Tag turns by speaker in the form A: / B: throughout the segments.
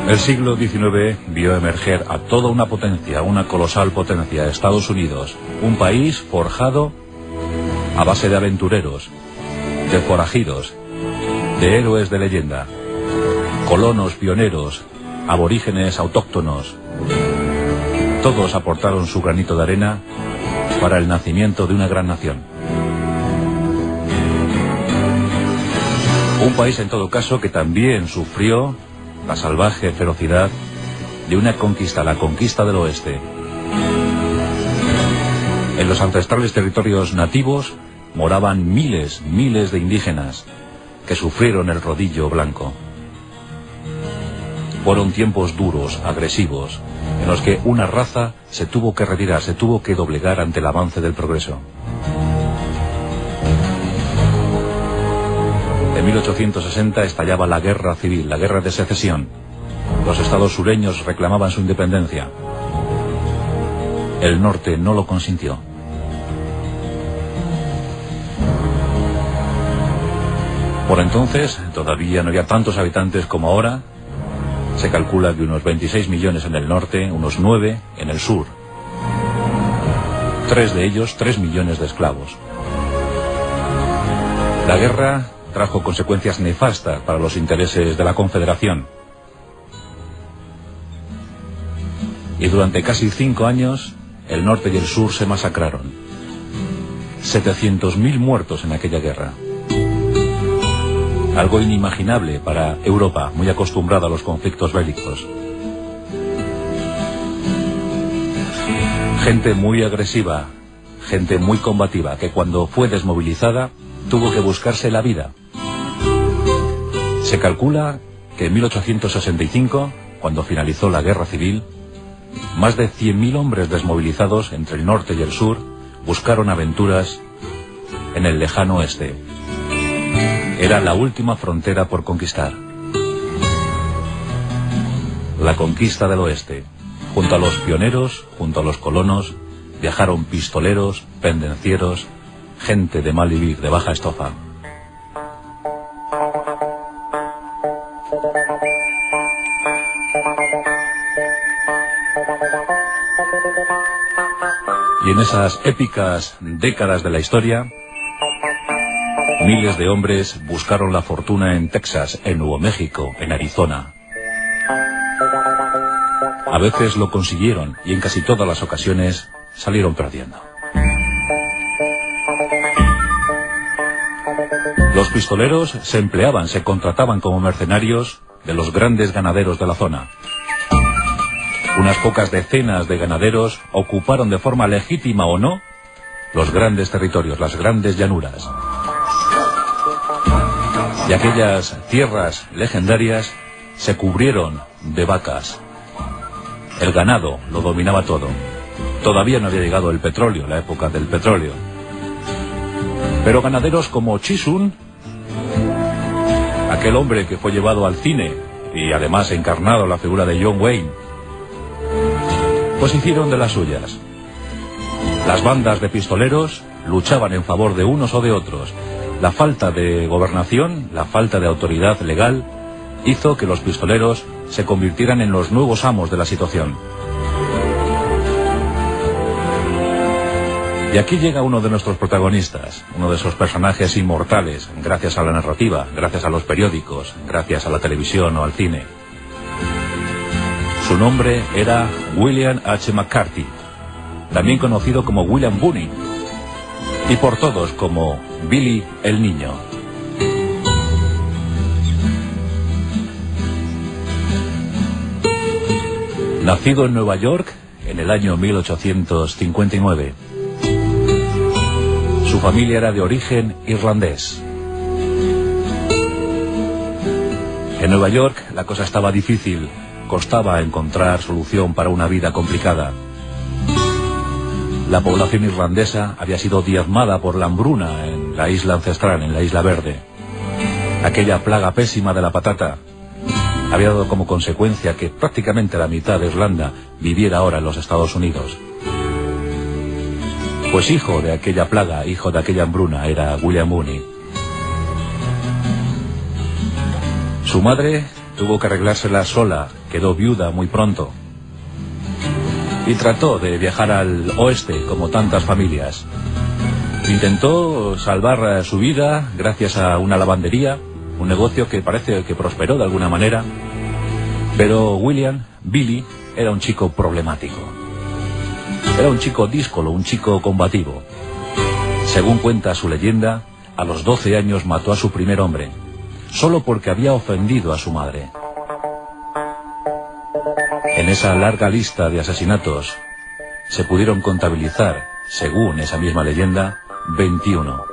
A: El siglo XIX vio emerger a toda una potencia, una colosal potencia, Estados Unidos, un país forjado a base de aventureros, de forajidos, de héroes de leyenda, colonos pioneros, aborígenes autóctonos. Todos aportaron su granito de arena para el nacimiento de una gran nación. Un país, en todo caso, que también sufrió la salvaje ferocidad de una conquista, la conquista del oeste. En los ancestrales territorios nativos moraban miles de indígenas que sufrieron el rodillo blanco. Fueron tiempos duros, agresivos, en los que una raza se tuvo que retirar, se tuvo que doblegar ante el avance del progreso. En 1860 estallaba la guerra civil, la guerra de secesión. Los estados sureños reclamaban su independencia. El norte no lo consintió. Por entonces, todavía no había tantos habitantes como ahora. Se calcula que unos 26 millones en el norte, unos 9 en el sur. 3 de ellos, 3 millones de esclavos. La guerra trajo consecuencias nefastas para los intereses de la Confederación. Y durante casi 5 años, el norte y el sur se masacraron. 700.000 muertos en aquella guerra. Algo inimaginable para Europa, muy acostumbrada a los conflictos bélicos. Gente muy agresiva, gente muy combativa, que cuando fue desmovilizada tuvo que buscarse la vida. Se calcula que en 1865, cuando finalizó la guerra civil, más de 100.000 hombres desmovilizados entre el norte y el sur buscaron aventuras en el lejano oeste. Era la última frontera por conquistar. La conquista del oeste. Junto a los pioneros, junto a los colonos, viajaron pistoleros, pendencieros, gente de mal vivir, de baja estofa. Y en esas épicas décadas de la historia, miles de hombres buscaron la fortuna en Texas, en Nuevo México, en Arizona. A veces lo consiguieron y en casi todas las ocasiones salieron perdiendo. Los pistoleros se empleaban, se contrataban como mercenarios de los grandes ganaderos de la zona. Unas pocas decenas de ganaderos ocuparon de forma legítima o no los grandes territorios, las grandes llanuras. Y aquellas tierras legendarias se cubrieron de vacas. El ganado lo dominaba todo. Todavía no había llegado el petróleo, la época del petróleo. Pero ganaderos como Chisun, aquel hombre que fue llevado al cine y además encarnado la figura de John Wayne, pues hicieron de las suyas. Las bandas de pistoleros luchaban en favor de unos o de otros. La falta de gobernación, la falta de autoridad legal, hizo que los pistoleros se convirtieran en los nuevos amos de la situación. Y aquí llega uno de nuestros protagonistas, uno de esos personajes inmortales, gracias a la narrativa, gracias a los periódicos, gracias a la televisión o al cine. Su nombre era William H. McCarthy, también conocido como William Boone, y por todos como Billy el Niño. Nacido en Nueva York en el año 1859. Su familia era de origen irlandés. En Nueva York la cosa estaba difícil, costaba encontrar solución para una vida complicada. La población irlandesa había sido diezmada por la hambruna en la isla ancestral, en la Isla Verde. Aquella plaga pésima de la patata había dado como consecuencia que prácticamente la mitad de Irlanda viviera ahora en los Estados Unidos. Pues hijo de aquella plaga, hijo de aquella hambruna, era William Boone. Su madre tuvo que arreglársela sola, quedó viuda muy pronto. Y trató de viajar al oeste, como tantas familias. Intentó salvar su vida gracias a una lavandería, un negocio que parece que prosperó de alguna manera. Pero Billy, era un chico problemático. Era un chico díscolo, un chico combativo. Según cuenta su leyenda, a los 12 años mató a su primer hombre, solo porque había ofendido a su madre. En esa larga lista de asesinatos se pudieron contabilizar, según esa misma leyenda, 21.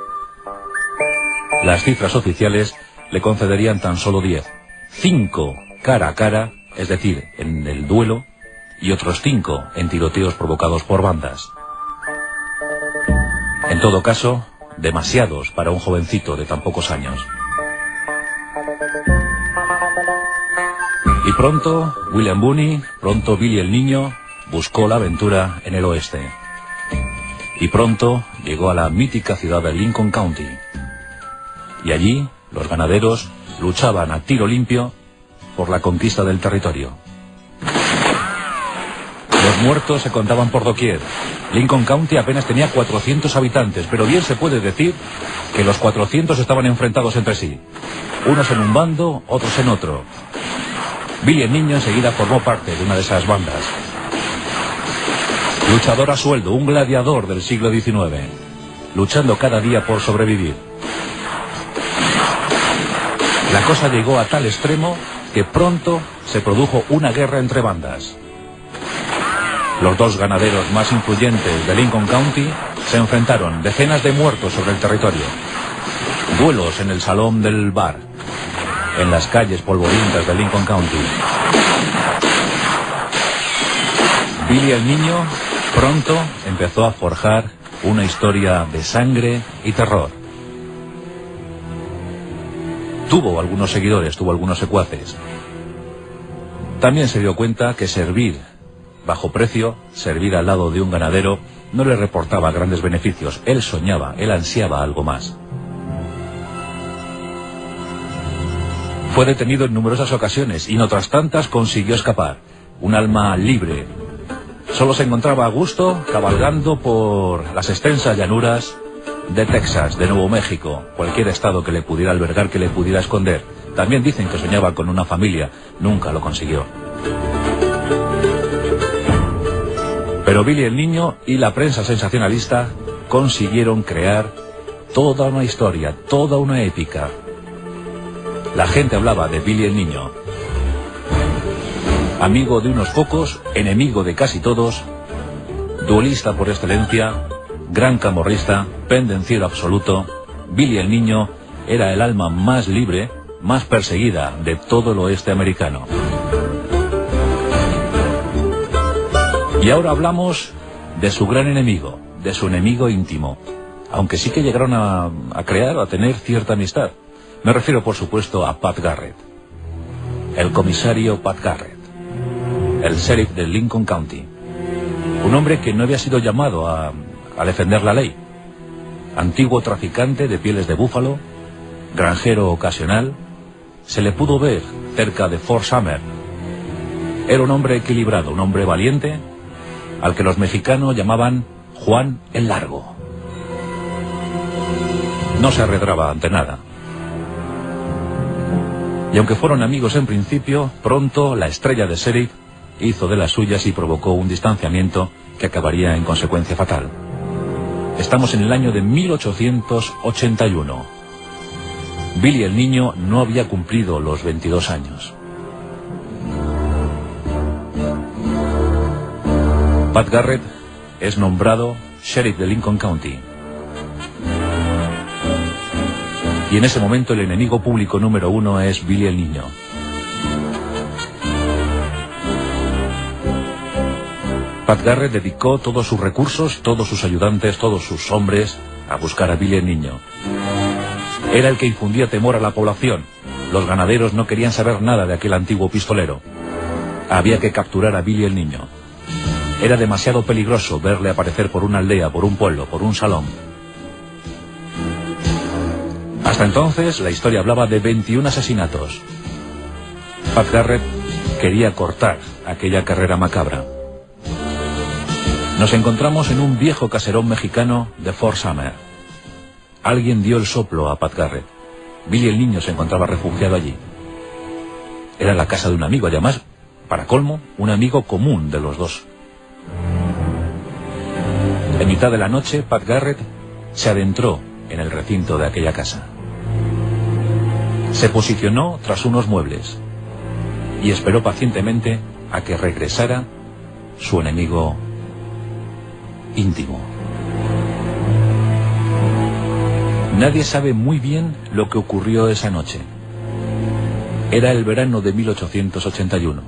A: Las cifras oficiales le concederían tan solo 10. 5 cara a cara, es decir, en el duelo, y otros 5 en tiroteos provocados por bandas. En todo caso, demasiados para un jovencito de tan pocos años. Y pronto, William Booney, pronto Billy el Niño, buscó la aventura en el oeste. Y pronto llegó a la mítica ciudad de Lincoln County. Y allí, los ganaderos luchaban a tiro limpio por la conquista del territorio. Los muertos se contaban por doquier. Lincoln County apenas tenía 400 habitantes, pero bien se puede decir que los 400 estaban enfrentados entre sí. Unos en un bando, otros en otro. Billy el Niño enseguida formó parte de una de esas bandas. Luchador a sueldo, un gladiador del siglo XIX, luchando cada día por sobrevivir. La cosa llegó a tal extremo que pronto se produjo una guerra entre bandas. Los dos ganaderos más influyentes de Lincoln County se enfrentaron, decenas de muertos sobre el territorio. Duelos en el salón del bar, en las calles polvorientas de Lincoln County. Billy el Niño pronto empezó a forjar una historia de sangre y terror. Tuvo algunos seguidores, tuvo algunos secuaces. También se dio cuenta que servir bajo precio, servir al lado de un ganadero, no le reportaba grandes beneficios. Él soñaba, él ansiaba algo más. Fue detenido en numerosas ocasiones y en otras tantas consiguió escapar. Un alma libre. Solo se encontraba a gusto cabalgando por las extensas llanuras de Texas, de Nuevo México, cualquier estado que le pudiera albergar, que le pudiera esconder. También dicen que soñaba con una familia, nunca lo consiguió. Pero Billy el Niño y la prensa sensacionalista consiguieron crear toda una historia, toda una épica. La gente hablaba de Billy el Niño. Amigo de unos pocos, enemigo de casi todos, duelista por excelencia, gran camorrista, pendenciero absoluto, Billy el Niño era el alma más libre, más perseguida de todo el oeste americano. Y ahora hablamos de su gran enemigo, de su enemigo íntimo, aunque sí que llegaron a tener cierta amistad. Me refiero, por supuesto, a Pat Garrett, el comisario Pat Garrett, el sheriff de Lincoln County, un hombre que no había sido llamado a defender la ley, antiguo traficante de pieles de búfalo, granjero ocasional. Se le pudo ver cerca de Fort Summer. Era un hombre equilibrado, un hombre valiente, al que los mexicanos llamaban Juan el Largo. No se arredraba ante nada. Y aunque fueron amigos en principio, pronto la estrella de sheriff hizo de las suyas y provocó un distanciamiento que acabaría en consecuencia fatal. Estamos en el año de 1881. Billy el Niño no había cumplido los 22 años. Pat Garrett es nombrado sheriff de Lincoln County. Y en ese momento el enemigo público número 1 es Billy el Niño. Pat Garrett dedicó todos sus recursos, todos sus ayudantes, todos sus hombres a buscar a Billy el Niño. Era el que infundía temor a la población. Los ganaderos no querían saber nada de aquel antiguo pistolero. Había que capturar a Billy el Niño. Era demasiado peligroso verle aparecer por una aldea, por un pueblo, por un salón. Hasta entonces la historia hablaba de 21 asesinatos. Pat Garrett quería cortar aquella carrera macabra. Nos encontramos en un viejo caserón mexicano de Fort Sumner. Alguien dio el soplo a Pat Garrett. Billy el niño se encontraba refugiado allí. Era la casa de un amigo, además, para colmo, un amigo común de los dos. En mitad de la noche, Pat Garrett se adentró en el recinto de aquella casa. Se posicionó tras unos muebles y esperó pacientemente a que regresara su enemigo íntimo. Nadie sabe muy bien lo que ocurrió esa noche. Era el verano de 1881.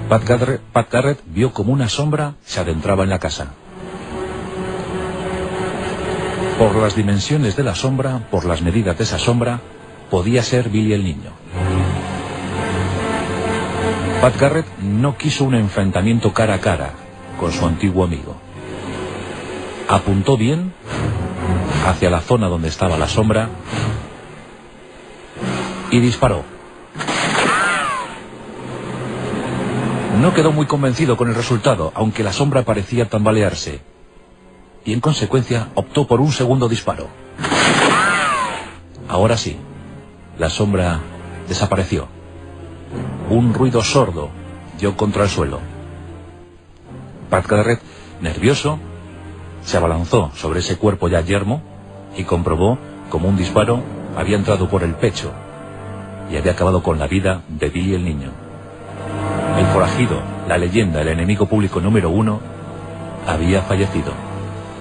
A: Pat Garrett vio como una sombra se adentraba en la casa. Por las dimensiones de la sombra, por las medidas de esa sombra, podía ser Billy el niño. Pat Garrett no quiso un enfrentamiento cara a cara con su antiguo amigo. Apuntó bien hacia la zona donde estaba la sombra y disparó. No quedó muy convencido con el resultado, aunque la sombra parecía tambalearse, y en consecuencia optó por un segundo disparo. Ahora sí, la sombra desapareció. Un ruido sordo dio contra el suelo. Pat Garrett, nervioso, se abalanzó sobre ese cuerpo ya yermo y comprobó como un disparo había entrado por el pecho y había acabado con la vida de Billy el niño. El forajido, la leyenda, el enemigo público número 1, había fallecido,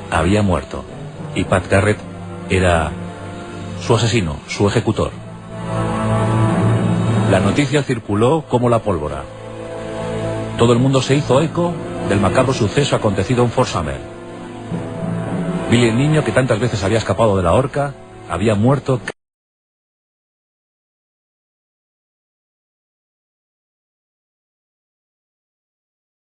A: había muerto, y Pat Garrett era su asesino, su ejecutor. La noticia circuló como la pólvora. Todo el mundo se hizo eco del macabro suceso acontecido en Fort Sumner. Billy el niño, que tantas veces había escapado de la horca, había muerto